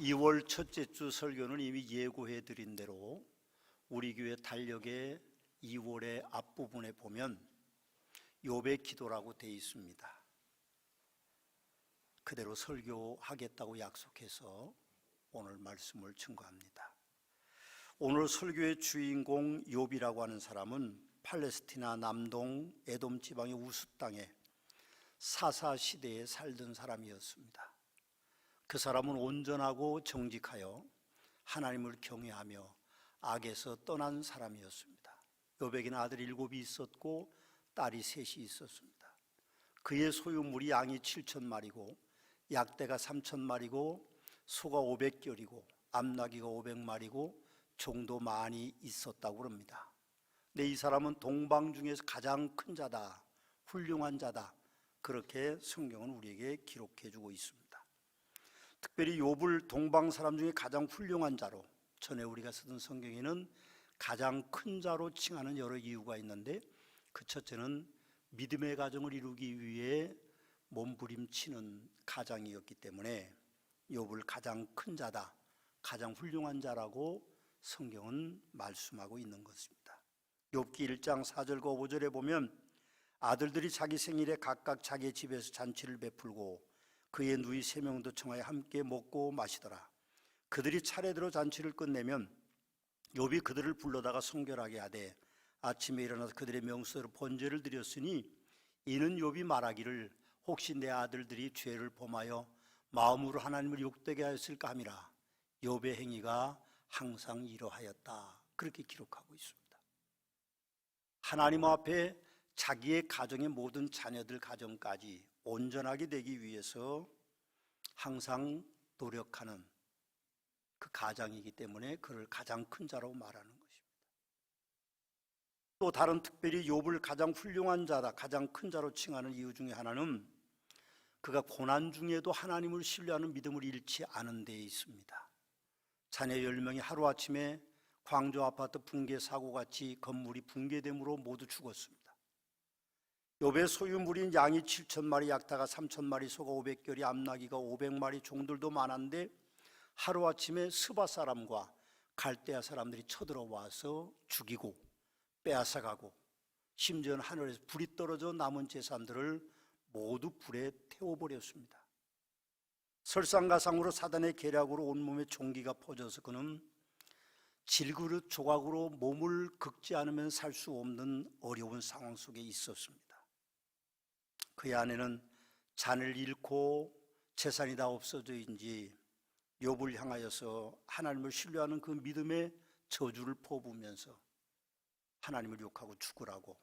2월 첫째 주 설교는 이미 예고해 드린 대로 우리 교회 달력의 2월의 앞부분에 보면 욥의 기도라고 되어 있습니다. 그대로 설교하겠다고 약속해서 오늘 말씀을 증거합니다. 오늘 설교의 주인공 욥이라고 하는 사람은 팔레스티나 남동 에돔 지방의 우스 땅에 사사 시대에 살던 사람이었습니다. 그 사람은 온전하고 정직하여 하나님을 경외하며 악에서 떠난 사람이었습니다. 욥에게는 아들이 7이 있었고 딸이 3이 있었습니다. 그의 소유물이 양이 7,000마리고 약대가 3,000마리고 소가 500결이고 암나귀가 500마리고 종도 많이 있었다고 합니다. 근데 이 사람은 동방 중에서 가장 큰 자다, 훌륭한 자다, 그렇게 성경은 우리에게 기록해 주고 있습니다. 특별히 욥을 동방 사람 중에 가장 훌륭한 자로, 전에 우리가 쓰던 성경에는 가장 큰 자로 칭하는 여러 이유가 있는데, 그 첫째는 믿음의 가정을 이루기 위해 몸부림치는 가장이었기 때문에 욥을 가장 큰 자다, 가장 훌륭한 자라고 성경은 말씀하고 있는 것입니다. 욥기 1장 4절과 5절에 보면 아들들이 자기 생일에 각각 자기 집에서 잔치를 베풀고 그의 누이 3명도 청하여 함께 먹고 마시더라. 그들이 차례대로 잔치를 끝내면 욥이 그들을 불러다가 성결하게 하되 아침에 일어나서 그들의 명수대로 번제를 드렸으니 이는 욥이 말하기를 혹시 내 아들들이 죄를 범하여 마음으로 하나님을 욕되게 하였을까 함이라. 욥의 행위가 항상 이러하였다. 그렇게 기록하고 있습니다. 하나님 앞에 자기의 가정의 모든 자녀들 가정까지 온전하게 되기 위해서 항상 노력하는 그 가장이기 때문에 그를 가장 큰 자라고 말하는 것입니다. 또 다른 특별히 욥을 가장 훌륭한 자다, 가장 큰 자로 칭하는 이유 중에 하나는 그가 고난 중에도 하나님을 신뢰하는 믿음을 잃지 않은 데에 있습니다. 자녀 10명이 하루아침에 광주 아파트 붕괴 사고같이 건물이 붕괴됨으로 모두 죽었습니다. 욥의 소유물인 양이 7,000마리, 약타가 3,000마리, 소가 500결이, 암나귀가 500마리, 종들도 많았는데 하루아침에 스바 사람과 갈대아 사람들이 쳐들어와서 죽이고 빼앗아가고 심지어는 하늘에서 불이 떨어져 남은 재산들을 모두 불에 태워버렸습니다. 설상가상으로 사단의 계략으로 온몸에 종기가 퍼져서 그는 질그릇 조각으로 몸을 긁지 않으면 살 수 없는 어려운 상황 속에 있었습니다. 그의 아내는 잔을 잃고 재산이 다 없어져인지 욥을 향하여서 하나님을 신뢰하는 그 믿음의 저주를 퍼부으면서 하나님을 욕하고 죽으라고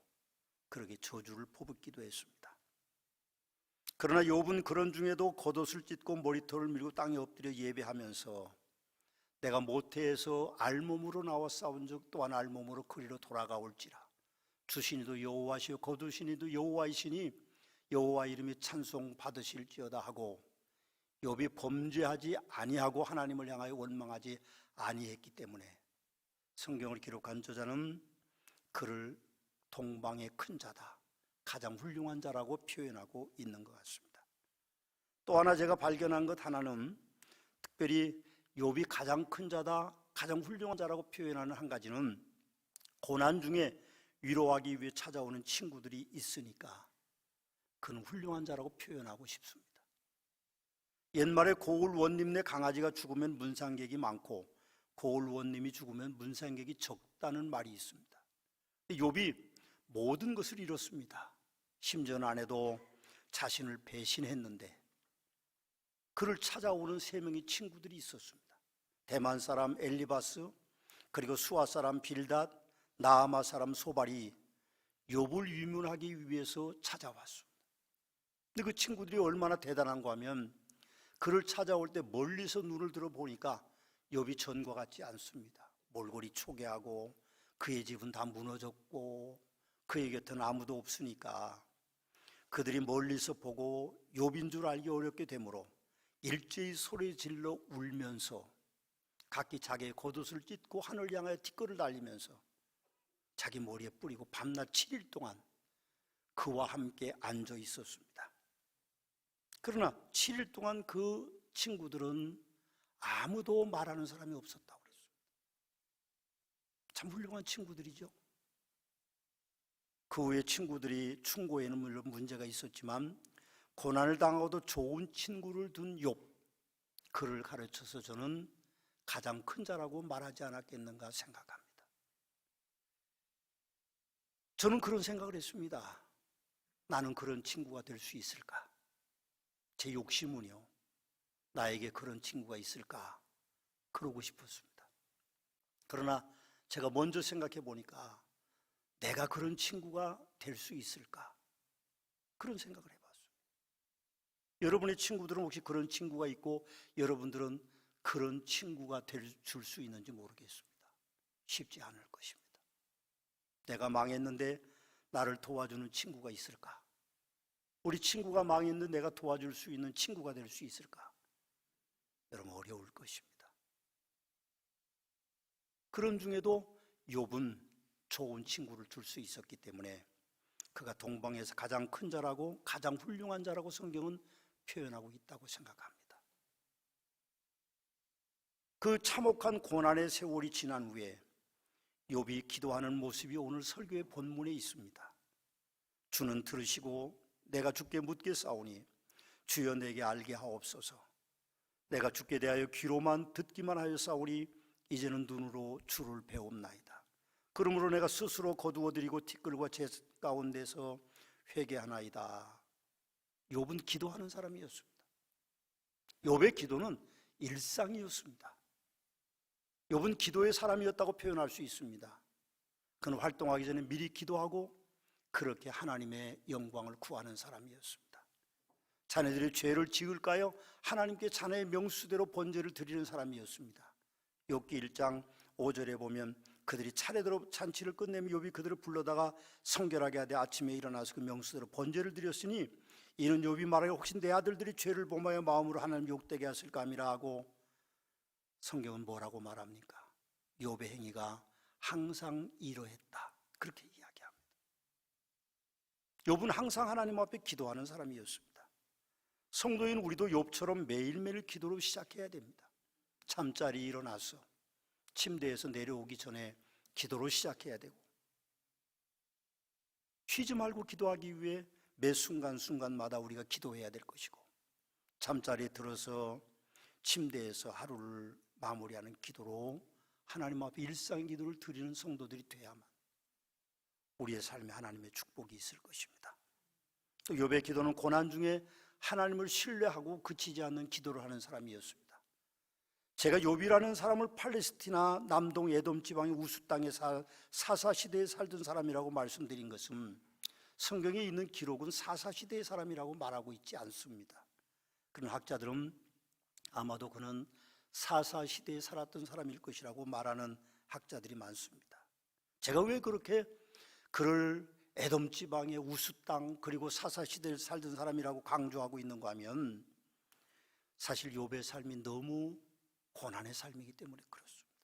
그렇게 저주를 퍼붓기도 했습니다. 그러나 욥은 그런 중에도 겉옷을 찢고 머리털을 밀고 땅에 엎드려 예배하면서 내가 모태에서 알몸으로 나와 싸운 적 또한 알몸으로 그리로 돌아가올지라. 주신이도 여호와시요 거두신이도 여호와이시니 여호와 이름이 찬송 받으실지어다 하고 욥이 범죄하지 아니하고 하나님을 향하여 원망하지 아니했기 때문에 성경을 기록한 저자는 그를 동방의 큰 자다, 가장 훌륭한 자라고 표현하고 있는 것 같습니다. 또 하나 제가 발견한 것 하나는 특별히 욥이 가장 큰 자다, 가장 훌륭한 자라고 표현하는 한 가지는 고난 중에 위로하기 위해 찾아오는 친구들이 있으니까 그는 훌륭한 자라고 표현하고 싶습니다. 옛말에 고을 원님네 강아지가 죽으면 문상객이 많고 고을 원님이 죽으면 문상객이 적다는 말이 있습니다. 욥이 모든 것을 잃었습니다. 심지어는 아내도 자신을 배신했는데 그를 찾아오는 3명의 친구들이 있었습니다. 대만 사람 엘리바스, 그리고 수아 사람 빌닷, 나아마 사람 소발이 욥을 유문하기 위해서 찾아왔습니다. 근데 그 친구들이 얼마나 대단한가 하면 그를 찾아올 때 멀리서 눈을 들어보니까 욥이 전과 같지 않습니다. 몰골이 초개하고 그의 집은 다 무너졌고 그의 곁에는 아무도 없으니까 그들이 멀리서 보고 욥인 줄 알기 어렵게 되므로 일제히 소리 질러 울면서 각기 자기의 겉옷을 찢고 하늘 향하여 뒷걸을 달리면서 자기 머리에 뿌리고 밤낮 7일 동안 그와 함께 앉아 있었습니다. 그러나 7일 동안 그 친구들은 아무도 말하는 사람이 없었다고 그랬어요. 참 훌륭한 친구들이죠. 그 후에 친구들이 충고에는 물론 문제가 있었지만 고난을 당하고도 좋은 친구를 둔 욥, 그를 가르쳐서 저는 가장 큰 자라고 말하지 않았겠는가 생각합니다. 저는 그런 생각을 했습니다. 나는 그런 친구가 될 수 있을까? 제 욕심은요, 나에게 그런 친구가 있을까? 그러고 싶었습니다. 그러나 제가 먼저 생각해 보니까 내가 그런 친구가 될 수 있을까? 그런 생각을 해봤어요. 여러분의 친구들은 혹시 그런 친구가 있고 여러분들은 그런 친구가 줄 수 있는지 모르겠습니다. 쉽지 않을 것입니다. 내가 망했는데 나를 도와주는 친구가 있을까? 우리 친구가 망했는데 내가 도와줄 수 있는 친구가 될 수 있을까? 여러분, 어려울 것입니다. 그런 중에도 욥은 좋은 친구를 줄 수 있었기 때문에 그가 동방에서 가장 큰 자라고 가장 훌륭한 자라고 성경은 표현하고 있다고 생각합니다. 그 참혹한 고난의 세월이 지난 후에 욥이 기도하는 모습이 오늘 설교의 본문에 있습니다. 주는 들으시고 내가 주께 묻겠사오니 주여 내게 알게 하옵소서. 내가 주께 대하여 귀로만 듣기만 하였사오니 이제는 눈으로 주를 배웁나이다. 그러므로 내가 스스로 거두어드리고 티끌과 재 가운데서 회개하나이다. 욥은 기도하는 사람이었습니다. 욥의 기도는 일상이었습니다. 욥은 기도의 사람이었다고 표현할 수 있습니다. 그는 활동하기 전에 미리 기도하고 그렇게 하나님의 영광을 구하는 사람이었습니다. 자네들이 죄를 지을까요? 하나님께 자네의 명수대로 번제를 드리는 사람이었습니다. 욥기 1장 5절에 보면 그들이 차례대로 잔치를 끝내면 욥이 그들을 불러다가 성결하게 하되 아침에 일어나서 그 명수대로 번제를 드렸으니 이는 욥이 말하기를 혹시 내 아들들이 죄를 범하여 마음으로 하나님 욕되게 하실까 함이라 하고, 성경은 뭐라고 말합니까? 욥의 행위가 항상 이러했다, 그렇게 이야기합니다. 욥은 항상 하나님 앞에 기도하는 사람이었습니다. 성도인 우리도 욥처럼 매일매일 기도로 시작해야 됩니다. 잠자리 일어나서 침대에서 내려오기 전에 기도로 시작해야 되고, 쉬지 말고 기도하기 위해 매 순간순간마다 우리가 기도해야 될 것이고, 잠자리에 들어서 침대에서 하루를 마무리하는 기도로 하나님 앞에 일상 기도를 드리는 성도들이 돼야만 우리의 삶에 하나님의 축복이 있을 것입니다. 또 욥의 기도는 고난 중에 하나님을 신뢰하고 그치지 않는 기도를 하는 사람이었습니다. 제가 욥이라는 사람을 팔레스티나 남동 에돔 지방의 우스 땅에 사사시대에 살던 사람이라고 말씀드린 것은 성경에 있는 기록은 사사시대의 사람이라고 말하고 있지 않습니다. 그런 학자들은 아마도 그는 사사시대에 살았던 사람일 것이라고 말하는 학자들이 많습니다. 제가 왜 그렇게 그를 에돔 지방의 우스 땅 그리고 사사시대에 살던 사람이라고 강조하고 있는가 하면, 사실 욥의 삶이 너무 고난의 삶이기 때문에 그렇습니다.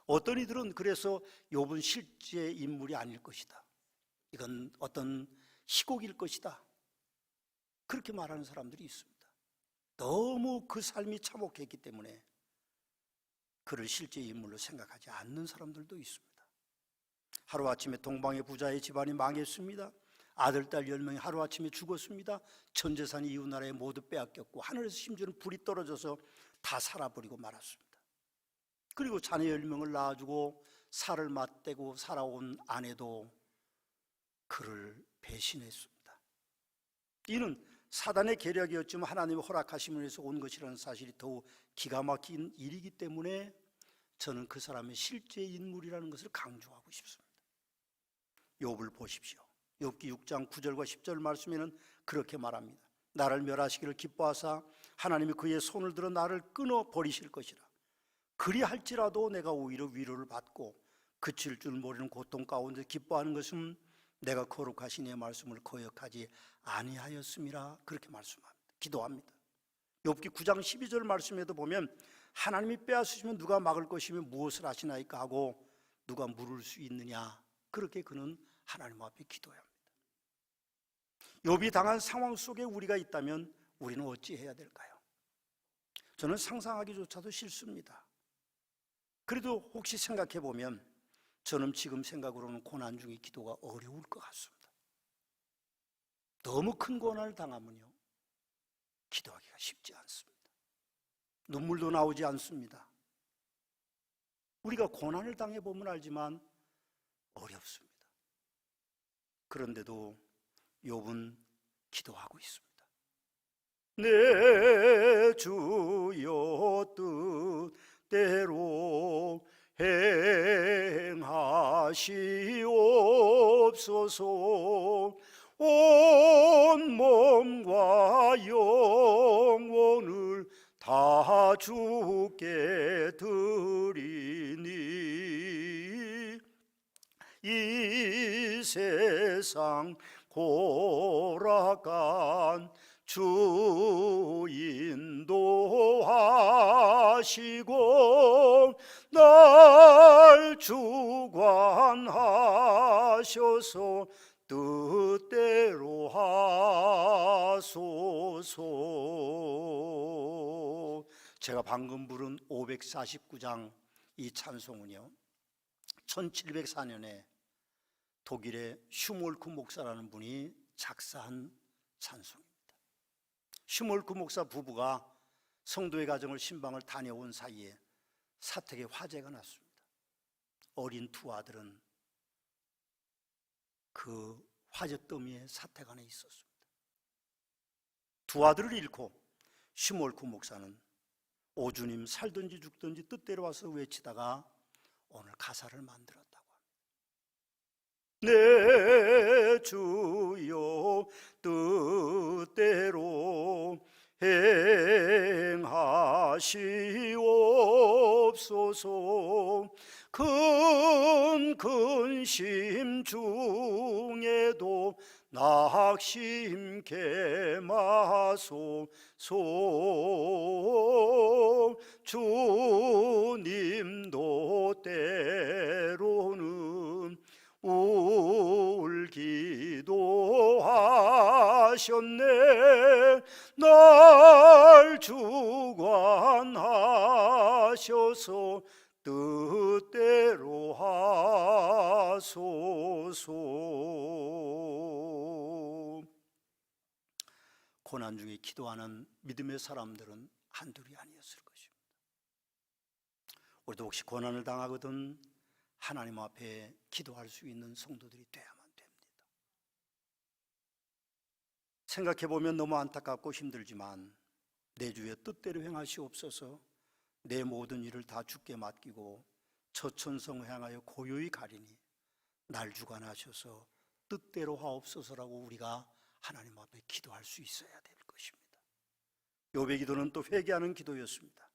어떤 이들은 그래서 욥은 실제 인물이 아닐 것이다, 이건 어떤 희곡일 것이다, 그렇게 말하는 사람들이 있습니다. 너무 그 삶이 참혹했기 때문에 그를 실제 인물로 생각하지 않는 사람들도 있습니다. 하루아침에 동방의 부자의 집안이 망했습니다. 아들, 딸 10명이 하루아침에 죽었습니다. 전 재산이 이웃나라에 모두 빼앗겼고 하늘에서 심지어는 불이 떨어져서 다 살아버리고 말았습니다. 그리고 자녀 10명을 낳아주고 살을 맞대고 살아온 아내도 그를 배신했습니다. 이는 사단의 계략이었지만 하나님의 허락하심을 해서 온 것이라는 사실이 더욱 기가 막힌 일이기 때문에 저는 그 사람의 실제 인물이라는 것을 강조하고 싶습니다. 욥을 보십시오. 욥기 6장 9절과 10절 말씀에는 그렇게 말합니다. 나를 멸하시기를 기뻐하사 하나님이 그의 손을 들어 나를 끊어 버리실 것이라. 그리할지라도 내가 오히려 위로를 받고 그칠 줄 모르는 고통 가운데 기뻐하는 것은 내가 거룩하신 이의 말씀을 거역하지 아니하였음이라. 그렇게 말씀합니다. 기도합니다. 욥기 9장 12절 말씀에도 보면 하나님이 빼앗으시면 누가 막을 것이며 무엇을 하시나이까 하고 누가 물을 수 있느냐, 그렇게 그는 하나님 앞에 기도해야 합니다. 욥이 당한 상황 속에 우리가 있다면 우리는 어찌 해야 될까요? 저는 상상하기조차도 싫습니다. 그래도 혹시 생각해 보면 저는 지금 생각으로는 고난 중에 기도가 어려울 것 같습니다. 너무 큰 고난을 당하면요, 기도하기가 쉽지 않습니다. 눈물도 나오지 않습니다. 우리가 고난을 당해보면 알지만 어렵습니다. 그런데도 욥은 기도하고 있습니다. 내 주여 뜻대로 행하시옵소서. 온 몸과 영혼을 다 주께 드리니 이 세상 고락한 주 인도하시고 날 주관하셔서 뜻대로 하소서. 제가 방금 부른 549장 이 찬송은요, 1704년에 독일의 슈몰크 목사라는 분이 작사한 찬송입니다. 슈몰크 목사 부부가 성도의 가정을 신방을 다녀온 사이에 사택에 화재가 났습니다. 어린 두 아들은 그 화재 더미에 사택 안에 있었습니다. 두 아들을 잃고 슈몰크 목사는 오 주님, 살든지 죽든지 뜻대로 와서 외치다가 오늘 가사를 만들었다고 합니다. 내 주여 뜻대로 행하시옵소서. 큰 근심 중에도 낙심케 마소서. 주님도 때로는 울기도 하셨네. 날 주관하셔서 뜻대로 하소서. 고난 중에 기도하는 믿음의 사람들은 한둘이 아니었을 것입니다. 우리도 혹시 고난을 당하거든 하나님 앞에 기도할 수 있는 성도들이 되어야만 됩니다. 생각해보면 너무 안타깝고 힘들지만 내 주의 뜻대로 행하시옵소서. 내 모든 일을 다 주께 맡기고 처천성 향하여 고요히 가리니 날 주관하셔서 뜻대로 하옵소서라고 우리가 하나님 앞에 기도할 수 있어야 될 것입니다. 욥의 기도는 또 회개하는 기도였습니다.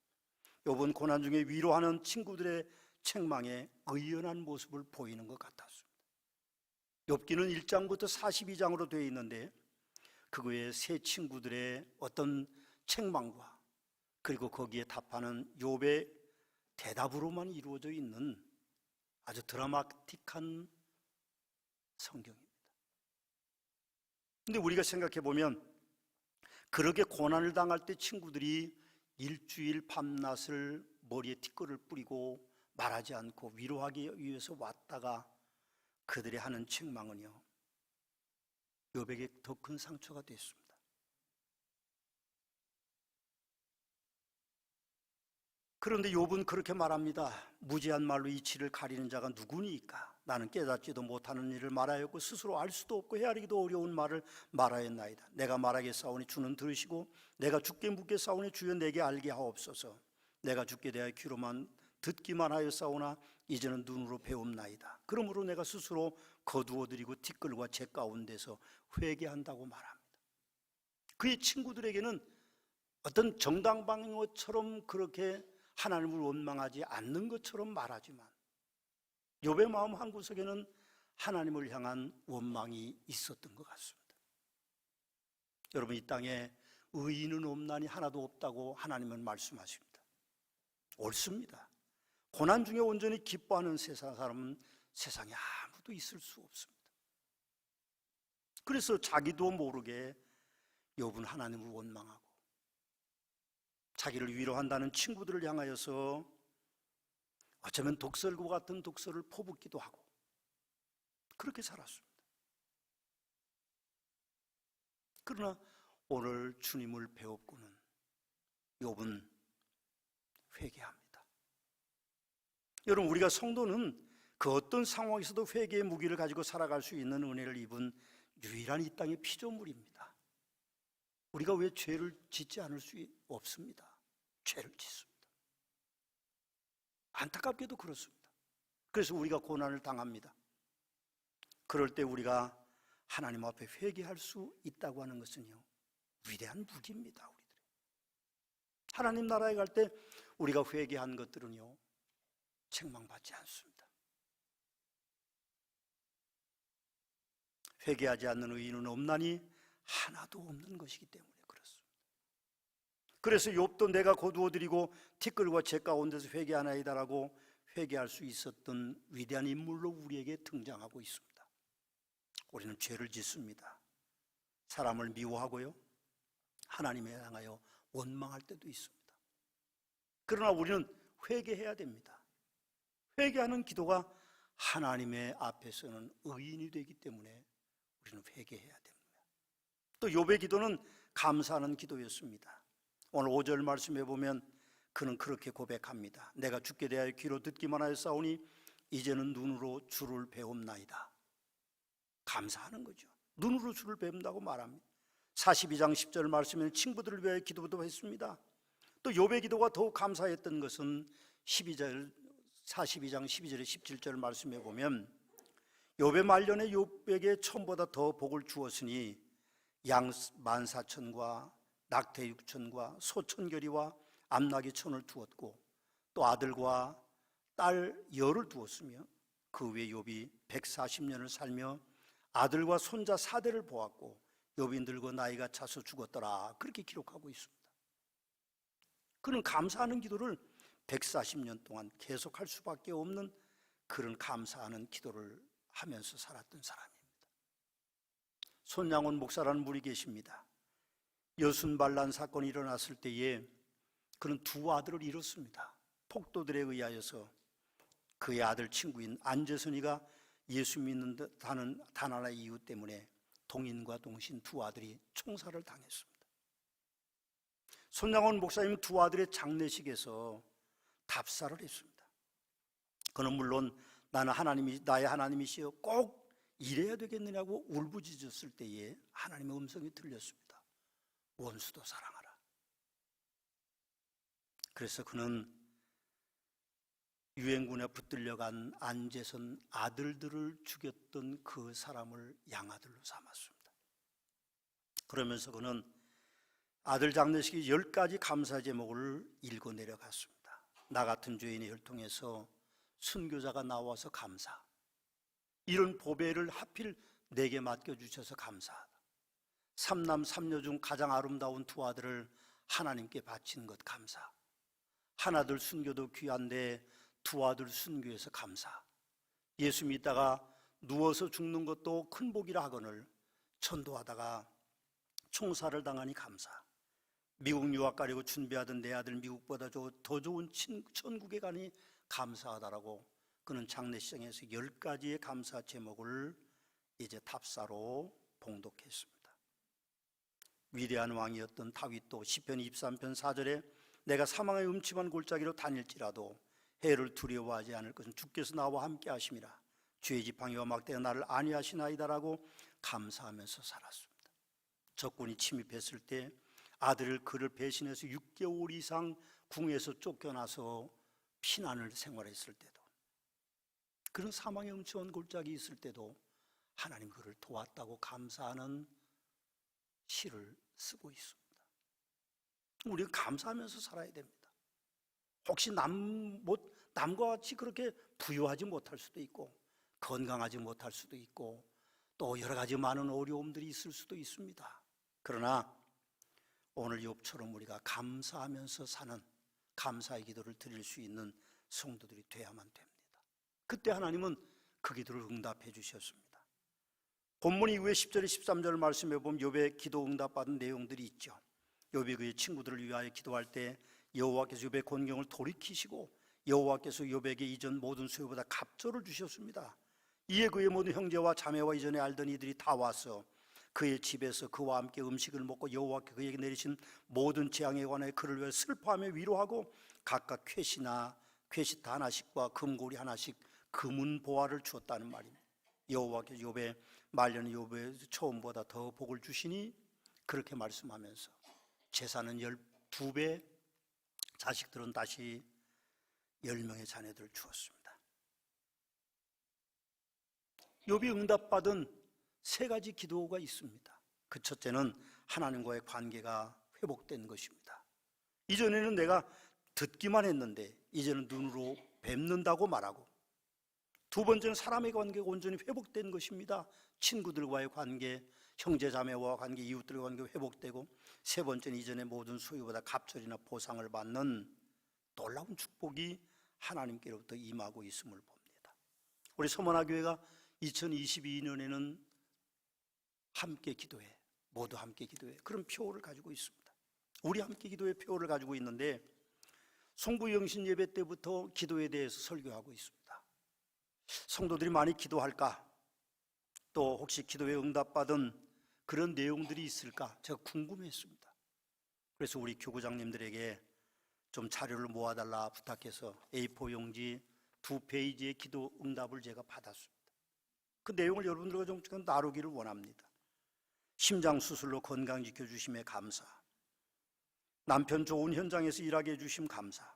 욥은 고난 중에 위로하는 친구들의 책망에 의연한 모습을 보이는 것 같았습니다. 욥기는 1장부터 42장으로 되어 있는데 그거에 세 친구들의 어떤 책망과 그리고 거기에 답하는 욥의 대답으로만 이루어져 있는 아주 드라마틱한 성경입니다. 근데 우리가 생각해 보면 그렇게 고난을 당할 때 친구들이 일주일 밤낮을 머리에 티끌을 뿌리고 말하지 않고 위로하기 위해서 왔다가 그들이 하는 책망은요, 욥에게 더 큰 상처가 됐습니다. 그런데 욥은 그렇게 말합니다. 무지한 말로 이치를 가리는 자가 누구니까? 나는 깨닫지도 못하는 일을 말하였고 스스로 알 수도 없고 헤아리기도 어려운 말을 말하였나이다. 내가 말하겠사오니 주는 들으시고 내가 주께 묻겠사오니 주여 내게 알게 하옵소서. 내가 주께 대하여 귀로만 듣기만 하였사오나 이제는 눈으로 배움나이다. 그러므로 내가 스스로 거두어드리고 티끌과 재 가운데서 회개한다고 말합니다. 그의 친구들에게는 어떤 정당방위처럼 그렇게 하나님을 원망하지 않는 것처럼 말하지만 욥의 마음 한구석에는 하나님을 향한 원망이 있었던 것 같습니다. 여러분, 이 땅에 의인은 없나니 하나도 없다고 하나님은 말씀하십니다. 옳습니다. 고난 중에 온전히 기뻐하는 세상 사람은 세상에 아무도 있을 수 없습니다. 그래서 자기도 모르게 욥은 하나님을 원망하고 자기를 위로한다는 친구들을 향하여서 어쩌면 독설과 같은 독설을 퍼붓기도 하고 그렇게 살았습니다. 그러나 오늘 주님을 배웠고는 욥은 회개합니다. 여러분, 우리가 성도는 그 어떤 상황에서도 회개의 무기를 가지고 살아갈 수 있는 은혜를 입은 유일한 이 땅의 피조물입니다. 우리가 왜 죄를 짓지 않을 수 없습니다. 죄를 짓습니다. 안타깝게도 그렇습니다. 그래서 우리가 고난을 당합니다. 그럴 때 우리가 하나님 앞에 회개할 수 있다고 하는 것은요, 위대한 무기입니다. 우리들이 하나님 나라에 갈 때 우리가 회개한 것들은요, 책망받지 않습니다. 회개하지 않는 의인은 없나니 하나도 없는 것이기 때문에 그렇습니다. 그래서 욥도 내가 거두어드리고 티끌과 재 가운데서 회개하나이다라고 회개할 수 있었던 위대한 인물로 우리에게 등장하고 있습니다. 우리는 죄를 짓습니다. 사람을 미워하고요, 하나님에 향하여 원망할 때도 있습니다. 그러나 우리는 회개해야 됩니다. 회개하는 기도가 하나님의 앞에서는 의인이 되기 때문에 우리는 회개해야 됩니다. 또 욥의 기도는 감사하는 기도였습니다. 오늘 5절 말씀해 보면 그는 그렇게 고백합니다. 내가 주께 대하여 귀로 듣기만 하였사오니 이제는 눈으로 주를 배움나이다. 감사하는 거죠. 눈으로 주를 배운다고 말합니다. 42장 10절 말씀에는 친구들을 위하여 기도도 했습니다. 또 욥의 기도가 더욱 감사했던 것은 42장 12절에 17절 말씀해 보면 욥의 말년에 욥에게 처음보다 더 복을 주었으니 양 14,000과 낙태 6,000과 소 1,000결이와 암나귀 1,000을 두었고 또 아들과 딸 10을 두었으며 그 후에 욥이 140년을 살며 아들과 손자 4대를 보았고 욥이 늙어 나이가 차서 죽었더라. 그렇게 기록하고 있습니다. 그는 감사하는 기도를 140년 동안 계속할 수밖에 없는 그런 감사하는 기도를 하면서 살았던 사람입니다. 손양원 목사라는 분이 계십니다. 여순반란 사건이 일어났을 때에 그는 두 아들을 잃었습니다. 폭도들에 의하여서 그의 아들 친구인 안재선이가 예수 믿는 듯하는 단 하나의 이유 때문에 동인과 동신 두 아들이 총살을 당했습니다. 손양원 목사님 두 아들의 장례식에서 답사를 했습니다. 그는 물론 나는 나의 하나님이시여 꼭 이래야 되겠느냐고 울부짖었을 때에 하나님의 음성이 들렸습니다. 원수도 사랑하라. 그래서 그는 유엔군에 붙들려간 안재선 아들들을 죽였던 그 사람을 양아들로 삼았습니다. 그러면서 그는 아들 장례식에 10가지 감사 제목을 읽어 내려갔습니다. 나 같은 죄인의 혈통에서 순교자가 나와서 감사, 이런 보배를 하필 내게 맡겨주셔서 감사하다. 3남 3녀 중 가장 아름다운 두 아들을 하나님께 바친 것 감사, 하나들 순교도 귀한데 두 아들 순교해서 감사, 예수 믿다가 누워서 죽는 것도 큰 복이라 하거늘 전도하다가 총살을 당하니 감사, 미국 유학 가려고 준비하던 내 아들 미국보다 더 좋은 천국에 가니 감사하다라고 그는 장례식장에서 10가지의 감사 제목을 이제 답사로 봉독했습니다. 위대한 왕이었던 다윗도 시편 23편 4절에 내가 사망의 음침한 골짜기로 다닐지라도 해를 두려워하지 않을 것은 주께서 나와 함께 하심이라. 주의 지팡이와 막대가 나를 안위하시나이다라고 감사하면서 살았습니다. 적군이 침입했을 때 아들을 그를 배신해서 6개월 이상 궁에서 쫓겨나서 피난을 생활했을 때도, 그런 사망의 음침한 골짜기 있을 때도 하나님 그를 도왔다고 감사하는 시를 쓰고 있습니다. 우리가 감사하면서 살아야 됩니다. 혹시 남과 같이 그렇게 부유하지 못할 수도 있고 건강하지 못할 수도 있고 또 여러 가지 많은 어려움들이 있을 수도 있습니다. 그러나 오늘 욥처럼 우리가 감사하면서 사는 감사의 기도를 드릴 수 있는 성도들이 돼야만 됩니다. 그때 하나님은 그 기도를 응답해 주셨습니다. 본문 이후에 10절에 13절 말씀해 보면 욥의 기도 응답받은 내용들이 있죠. 욥이 그의 친구들을 위하여 기도할 때 여호와께서 욥의 곤경을 돌이키시고 여호와께서 욥에게 이전 모든 소유보다 갑절을 주셨습니다. 이에 그의 모든 형제와 자매와 이전에 알던 이들이 다 와서 그의 집에서 그와 함께 음식을 먹고 여호와께 그에게 내리신 모든 재앙에 관하여 그를 위해 슬퍼하며 위로하고 각각 퀻이 하나씩과 금고리 하나씩 금은 보화를 주었다는 말입니다. 여호와께서 욥의 말년에 욥의 처음보다 더 복을 주시니 그렇게 말씀하면서 재산은 12배, 자식들은 다시 10명의 자녀들을 주었습니다. 욥이 응답받은 3가지 기도가 있습니다. 그 첫째는 하나님과의 관계가 회복된 것입니다. 이전에는 내가 듣기만 했는데 이제는 눈으로 뵙는다고 말하고, 두 번째는 사람의 관계가 온전히 회복된 것입니다. 친구들과의 관계, 형제자매와 관계, 이웃들과의 관계가 회복되고, 세 번째는 이전의 모든 소유보다 갑절이나 보상을 받는 놀라운 축복이 하나님께로부터 임하고 있음을 봅니다. 우리 서문화교회가 2022년에는 함께 기도해, 모두 함께 기도해, 그런 표를 가지고 있습니다. 우리 함께 기도의 표를 가지고 있는데 송부영신 예배 때부터 기도에 대해서 설교하고 있습니다. 성도들이 많이 기도할까? 또 혹시 기도에 응답받은 그런 내용들이 있을까? 제가 궁금했습니다. 그래서 우리 교구장님들에게 좀 자료를 모아달라 부탁해서 A4 용지 2페이지의 기도 응답을 제가 받았습니다. 그 내용을 여러분들과 좀 나누기를 원합니다. 심장 수술로 건강 지켜주심에 감사, 남편 좋은 현장에서 일하게 해주심 감사,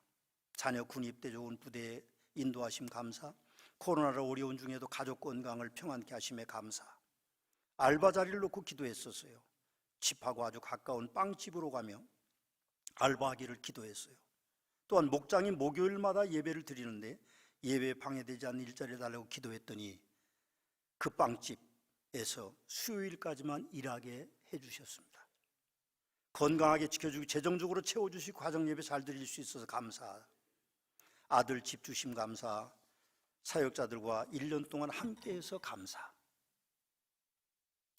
자녀 군입대 좋은 부대에 인도하심 감사, 코로나로 어려운 중에도 가족 건강을 평안케 하심에 감사, 알바 자리를 놓고 기도했었어요. 집하고 아주 가까운 빵집으로 가며 알바하기를 기도했어요. 또한 목장이 목요일마다 예배를 드리는데 예배에 방해되지 않는 일자리를 달라고 기도했더니 그 빵집에서 수요일까지만 일하게 해주셨습니다. 건강하게 지켜주고 재정적으로 채워주시고 가정예배 잘 드릴 수 있어서 감사, 아들 집 주심 감사, 사역자들과 1년 동안 함께해서 감사.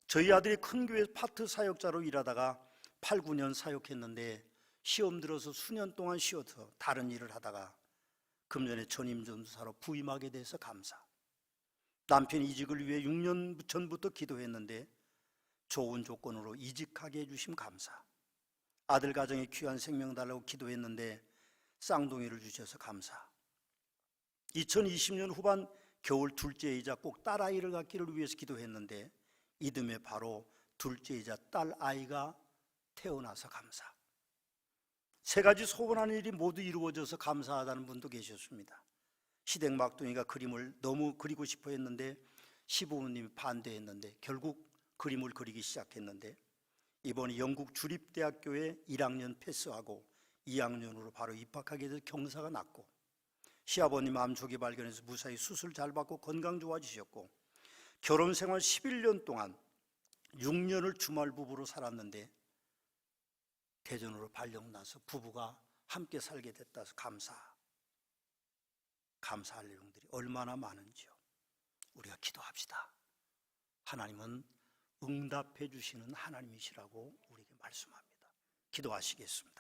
저희 아들이 큰 교회 파트 사역자로 일하다가 8, 9년 사역했는데 시험 들어서 수년 동안 쉬어서 다른 일을 하다가 금년에 전임 전도사로 부임하게 돼서 감사. 남편 이직을 위해 6년 전부터 기도했는데 좋은 조건으로 이직하게 해주심 감사. 아들 가정에 귀한 생명 달라고 기도했는데 쌍둥이를 주셔서 감사. 2020년 후반 겨울 둘째이자 꼭 딸아이를 갖기를 위해서 기도했는데 이듬해 바로 둘째이자 딸아이가 태어나서 감사. 3가지 소원하는 일이 모두 이루어져서 감사하다는 분도 계셨습니다. 시댁 막둥이가 그림을 너무 그리고 싶어 했는데 시부모님이 반대했는데 결국 그림을 그리기 시작했는데 이번에 영국 주립대학교에 1학년 패스하고 2학년으로 바로 입학하게 돼서 경사가 났고, 시아버님 암 조기 발견해서 무사히 수술 잘 받고 건강 좋아지셨고, 결혼 생활 11년 동안 6년을 주말 부부로 살았는데 대전으로 발령 나서 부부가 함께 살게 됐다서 감사할 내용들이 얼마나 많은지요. 우리가 기도합시다. 하나님은 응답해 주시는 하나님이시라고 우리에게 말씀합니다. 기도하시겠습니다.